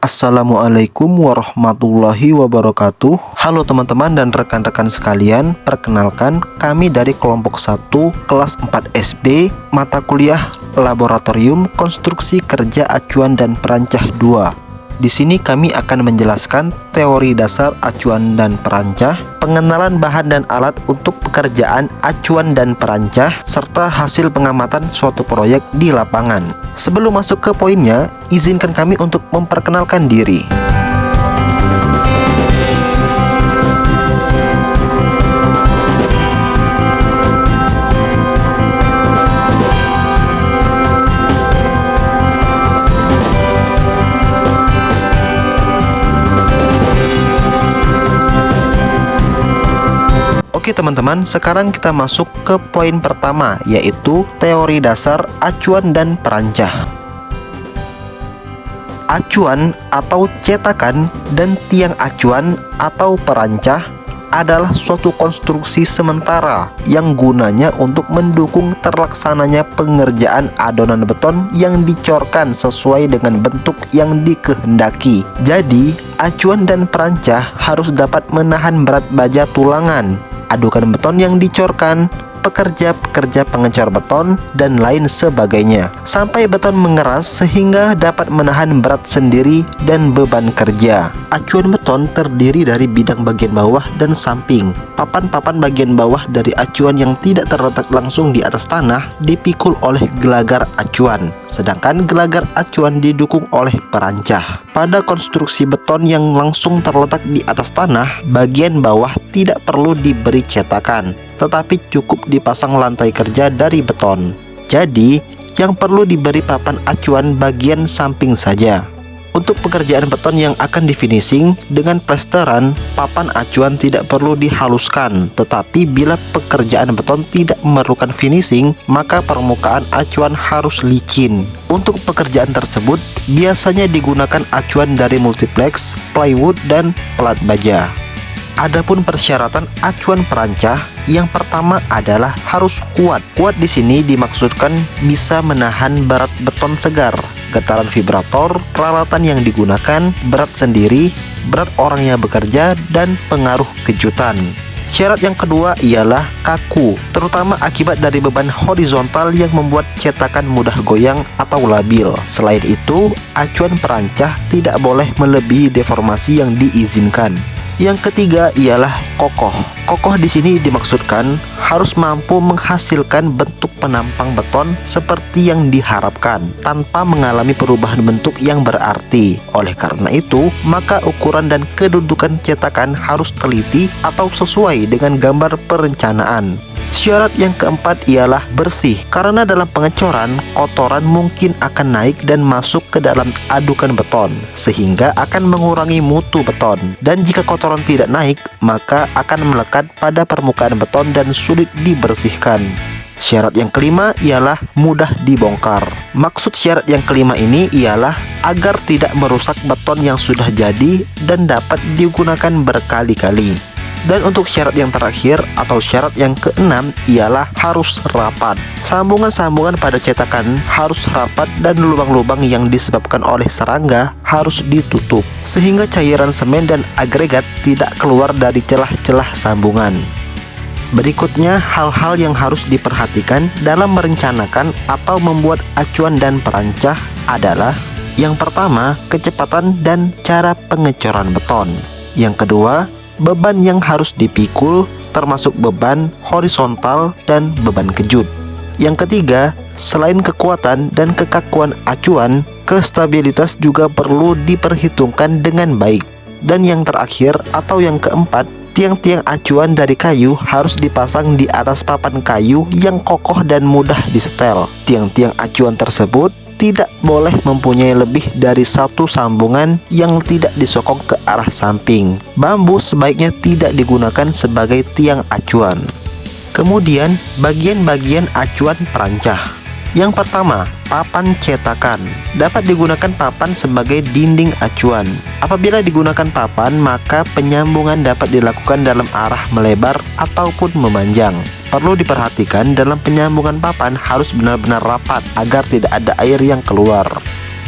Assalamualaikum warahmatullahi wabarakatuh. Halo teman-teman dan rekan-rekan sekalian, perkenalkan kami dari kelompok 1 kelas 4 SB mata kuliah Laboratorium Konstruksi Kerja Acuan dan Perancah 2. Di sini kami akan menjelaskan teori dasar acuan dan perancah, pengenalan bahan dan alat untuk pekerjaan acuan dan perancah, serta hasil pengamatan suatu proyek di lapangan. Sebelum masuk ke poinnya, izinkan kami untuk memperkenalkan diri. Oke teman-teman, sekarang kita masuk ke poin pertama, yaitu teori dasar acuan dan perancah. Acuan atau cetakan dan tiang acuan atau perancah adalah suatu konstruksi sementara yang gunanya untuk mendukung terlaksananya pengerjaan adonan beton yang dicorkan sesuai dengan bentuk yang dikehendaki. Jadi, acuan dan perancah harus dapat menahan berat baja tulangan, adukan beton yang dicorkan, pekerja-pekerja pengecor beton, dan lain sebagainya, sampai beton mengeras sehingga dapat menahan berat sendiri dan beban kerja. Acuan beton terdiri dari bidang bagian bawah dan samping. Papan-papan bagian bawah dari acuan yang tidak terletak langsung di atas tanah dipikul oleh gelagar acuan, sedangkan gelagar acuan didukung oleh perancah. Pada konstruksi beton yang langsung terletak di atas tanah, bagian bawah tidak perlu diberi cetakan, tetapi cukup dipasang lantai kerja dari beton. Jadi, yang perlu diberi papan acuan bagian samping saja. Untuk pekerjaan beton yang akan difinishing dengan plesteran, papan acuan tidak perlu dihaluskan. Tetapi bila pekerjaan beton tidak memerlukan finishing, maka permukaan acuan harus licin. Untuk pekerjaan tersebut, biasanya digunakan acuan dari multiplex, plywood, dan pelat baja. Adapun persyaratan acuan perancah, yang pertama adalah harus kuat. Kuat di sini dimaksudkan bisa menahan berat beton segar, getaran vibrator, peralatan yang digunakan, berat sendiri, berat orang yang bekerja, dan pengaruh kejutan. Syarat yang kedua ialah kaku, terutama akibat dari beban horizontal yang membuat cetakan mudah goyang atau labil. Selain itu, acuan perancah tidak boleh melebihi deformasi yang diizinkan. Yang ketiga ialah kokoh. Kokoh di sini dimaksudkan harus mampu menghasilkan bentuk penampang beton seperti yang diharapkan tanpa mengalami perubahan bentuk yang berarti. Oleh karena itu, maka ukuran dan kedudukan cetakan harus teliti atau sesuai dengan gambar perencanaan. Syarat yang keempat ialah bersih, karena dalam pengecoran, kotoran mungkin akan naik dan masuk ke dalam adukan beton, sehingga akan mengurangi mutu beton. Dan jika kotoran tidak naik, maka akan melekat pada permukaan beton dan sulit dibersihkan. Syarat yang kelima ialah mudah dibongkar. Maksud syarat yang kelima ini ialah agar tidak merusak beton yang sudah jadi dan dapat digunakan berkali-kali. Dan untuk syarat yang terakhir atau syarat yang keenam ialah harus rapat. Sambungan-sambungan pada cetakan harus rapat dan lubang-lubang yang disebabkan oleh serangga harus ditutup, sehingga cairan semen dan agregat tidak keluar dari celah-celah sambungan. Berikutnya, hal-hal yang harus diperhatikan dalam merencanakan atau membuat acuan dan perancah adalah: yang pertama, kecepatan dan cara pengecoran beton. Yang kedua, beban yang harus dipikul, termasuk beban horizontal dan beban kejut. Yang ketiga, selain kekuatan dan kekakuan acuan, kestabilitas juga perlu diperhitungkan dengan baik. Dan yang terakhir atau yang keempat, tiang-tiang acuan dari kayu harus dipasang di atas papan kayu yang kokoh dan mudah disetel. Tiang-tiang acuan tersebut tidak boleh mempunyai lebih dari satu sambungan yang tidak disokong ke arah samping. Bambu sebaiknya tidak digunakan sebagai tiang acuan. Kemudian, bagian-bagian acuan perancah. Yang pertama, papan cetakan. Dapat digunakan papan sebagai dinding acuan. Apabila digunakan papan, maka penyambungan dapat dilakukan dalam arah melebar ataupun memanjang. Perlu diperhatikan dalam penyambungan papan harus benar-benar rapat agar tidak ada air yang keluar.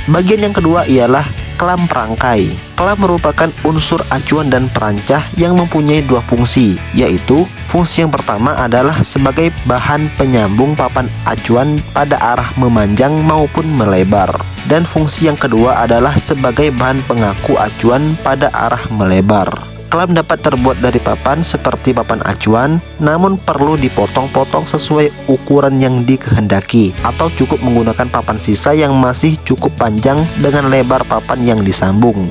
Bagian yang kedua ialah kelam perangkai. Kelam merupakan unsur acuan dan perancah yang mempunyai dua fungsi, yaitu fungsi yang pertama adalah sebagai bahan penyambung papan acuan pada arah memanjang maupun melebar, dan fungsi yang kedua adalah sebagai bahan pengaku acuan pada arah melebar. Kelam dapat terbuat dari papan seperti papan acuan, namun perlu dipotong-potong sesuai ukuran yang dikehendaki, atau cukup menggunakan papan sisa yang masih cukup panjang dengan lebar papan yang disambung.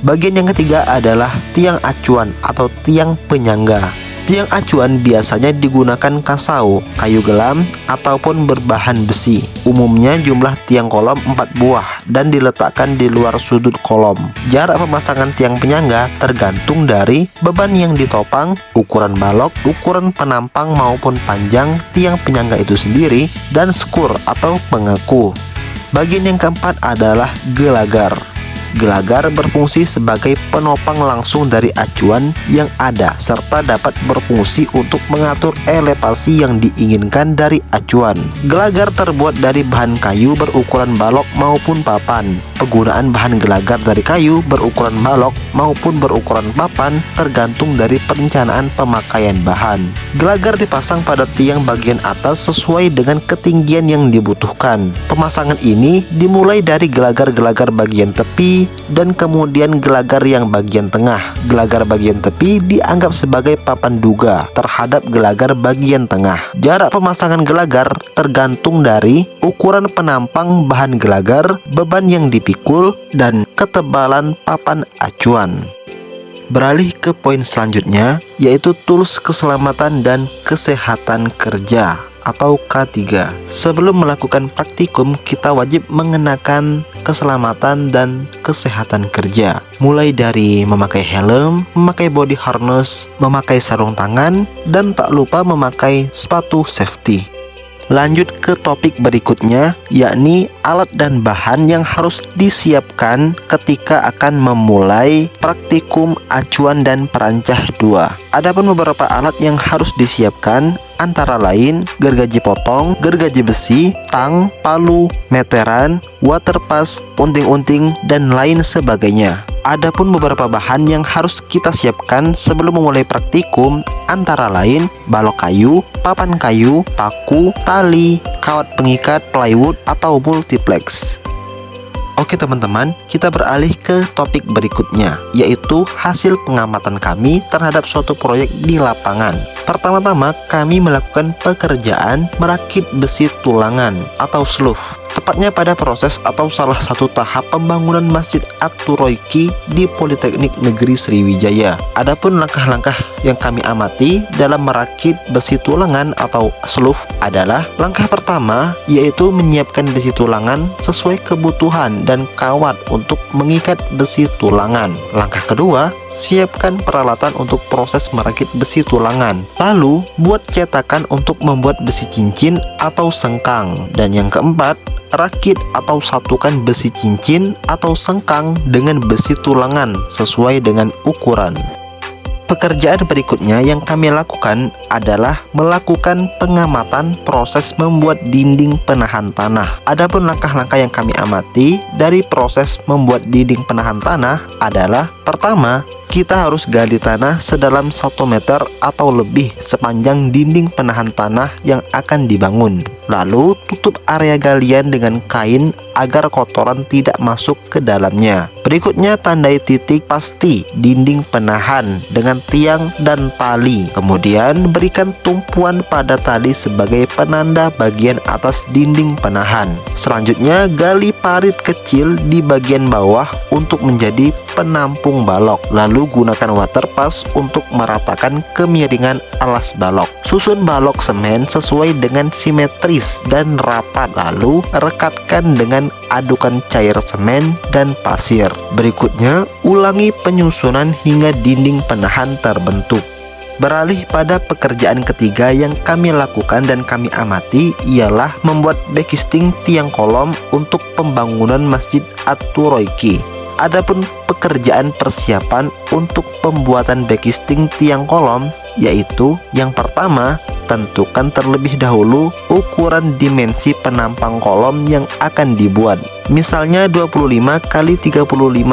Bagian yang ketiga adalah tiang acuan atau tiang penyangga. Tiang acuan biasanya digunakan kasau, kayu gelam, ataupun berbahan besi. Umumnya jumlah tiang kolom 4 buah dan diletakkan di luar sudut kolom. Jarak pemasangan tiang penyangga tergantung dari beban yang ditopang, ukuran balok, ukuran penampang maupun panjang tiang penyangga itu sendiri, dan skur atau pengaku. Bagian yang keempat adalah gelagar. Gelagar berfungsi sebagai penopang langsung dari acuan yang ada, serta dapat berfungsi untuk mengatur elevasi yang diinginkan dari acuan. Gelagar terbuat dari bahan kayu berukuran balok maupun papan. Penggunaan bahan gelagar dari kayu berukuran balok maupun berukuran papan tergantung dari perencanaan pemakaian bahan. Gelagar dipasang pada tiang bagian atas sesuai dengan ketinggian yang dibutuhkan. Pemasangan ini dimulai dari gelagar-gelagar bagian tepi dan kemudian gelagar yang bagian tengah. Gelagar bagian tepi dianggap sebagai papan duga terhadap gelagar bagian tengah. Jarak pemasangan gelagar tergantung dari ukuran penampang bahan gelagar, beban yang dipikul, dan ketebalan papan acuan. Beralih ke poin selanjutnya, yaitu tools keselamatan dan kesehatan kerja atau K3. Sebelum melakukan praktikum, kita wajib mengenakan keselamatan dan kesehatan kerja, mulai dari memakai helm, memakai body harness, memakai sarung tangan, dan tak lupa memakai sepatu safety. Lanjut ke topik berikutnya, yakni alat dan bahan yang harus disiapkan ketika akan memulai praktikum acuan dan perancah 2. Adapun beberapa alat yang harus disiapkan antara lain gergaji potong, gergaji besi, tang, palu, meteran, water pass, unting-unting, dan lain sebagainya. Adapun beberapa bahan yang harus kita siapkan sebelum memulai praktikum antara lain balok kayu, papan kayu, paku, tali, kawat pengikat, plywood, atau multiplex. Oke teman-teman, kita beralih ke topik berikutnya, yaitu hasil pengamatan kami terhadap suatu proyek di lapangan. Pertama-tama, kami melakukan pekerjaan merakit besi tulangan atau sloof, tepatnya pada proses atau salah satu tahap pembangunan Masjid At-Turoiki di Politeknik Negeri Sriwijaya. Adapun langkah-langkah yang kami amati dalam merakit besi tulangan atau sloof adalah: langkah pertama yaitu menyiapkan besi tulangan sesuai kebutuhan dan kawat untuk mengikat besi tulangan. Langkah kedua, siapkan peralatan untuk proses merakit besi tulangan. Lalu, buat cetakan untuk membuat besi cincin atau sengkang. Dan yang keempat, rakit atau satukan besi cincin atau sengkang dengan besi tulangan sesuai dengan ukuran. Pekerjaan berikutnya yang kami lakukan adalah melakukan pengamatan proses membuat dinding penahan tanah. Adapun langkah-langkah yang kami amati dari proses membuat dinding penahan tanah adalah: pertama, kita harus gali tanah sedalam 1 meter atau lebih sepanjang dinding penahan tanah yang akan dibangun. Lalu tutup area galian dengan kain agar kotoran tidak masuk ke dalamnya. Berikutnya, tandai titik pasti dinding penahan dengan tiang dan tali. Kemudian berikan tumpuan pada tali sebagai penanda bagian atas dinding penahan. Selanjutnya, gali parit kecil di bagian bawah untuk menjadi penampung balok. Lalu gunakan water pass untuk meratakan kemiringan alas balok. Susun balok semen sesuai dengan simetris dan rapat. Lalu rekatkan dengan adukan cair semen dan pasir. Berikutnya, ulangi penyusunan hingga dinding penahan terbentuk. Beralih pada pekerjaan ketiga yang kami lakukan dan kami amati ialah membuat backisting tiang kolom untuk pembangunan Masjid At-Turoiki. Adapun pekerjaan persiapan untuk pembuatan backisting tiang kolom yaitu: yang pertama, tentukan terlebih dahulu ukuran dimensi penampang kolom yang akan dibuat. Misalnya 25 kali 35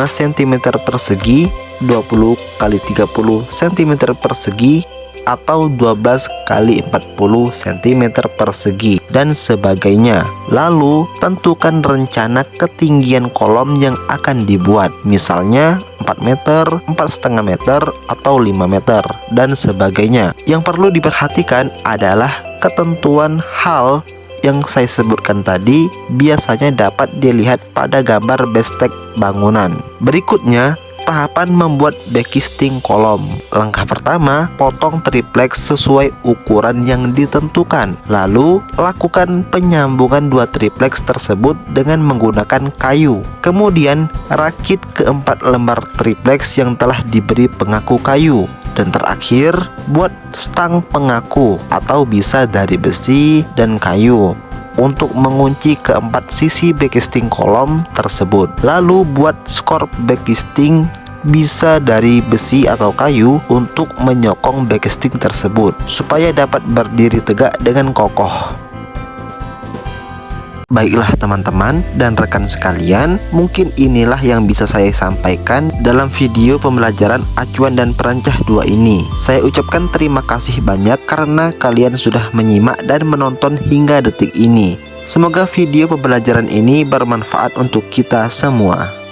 cm persegi, 20 kali 30 cm persegi, atau 12 kali 40 cm persegi, dan sebagainya. Lalu tentukan rencana ketinggian kolom yang akan dibuat, misalnya 4 meter, 4,5 meter, atau 5 meter, dan sebagainya. Yang perlu diperhatikan adalah ketentuan hal yang saya sebutkan tadi biasanya dapat dilihat pada gambar bestek bangunan. Berikutnya, tahapan membuat backisting kolom. Langkah pertama, potong triplex sesuai ukuran yang ditentukan. Lalu, lakukan penyambungan dua triplex tersebut dengan menggunakan kayu. Kemudian, rakit keempat lembar triplex yang telah diberi pengaku kayu. Dan terakhir, buat stang pengaku atau bisa dari besi dan kayu untuk mengunci keempat sisi backisting kolom tersebut. Lalu buat skor backisting bisa dari besi atau kayu untuk menyokong backisting tersebut supaya dapat berdiri tegak dengan kokoh. Baiklah teman-teman dan rekan sekalian, mungkin inilah yang bisa saya sampaikan dalam video pembelajaran acuan dan perancah 2 ini. Saya ucapkan terima kasih banyak karena kalian sudah menyimak dan menonton hingga detik ini. Semoga video pembelajaran ini bermanfaat untuk kita semua.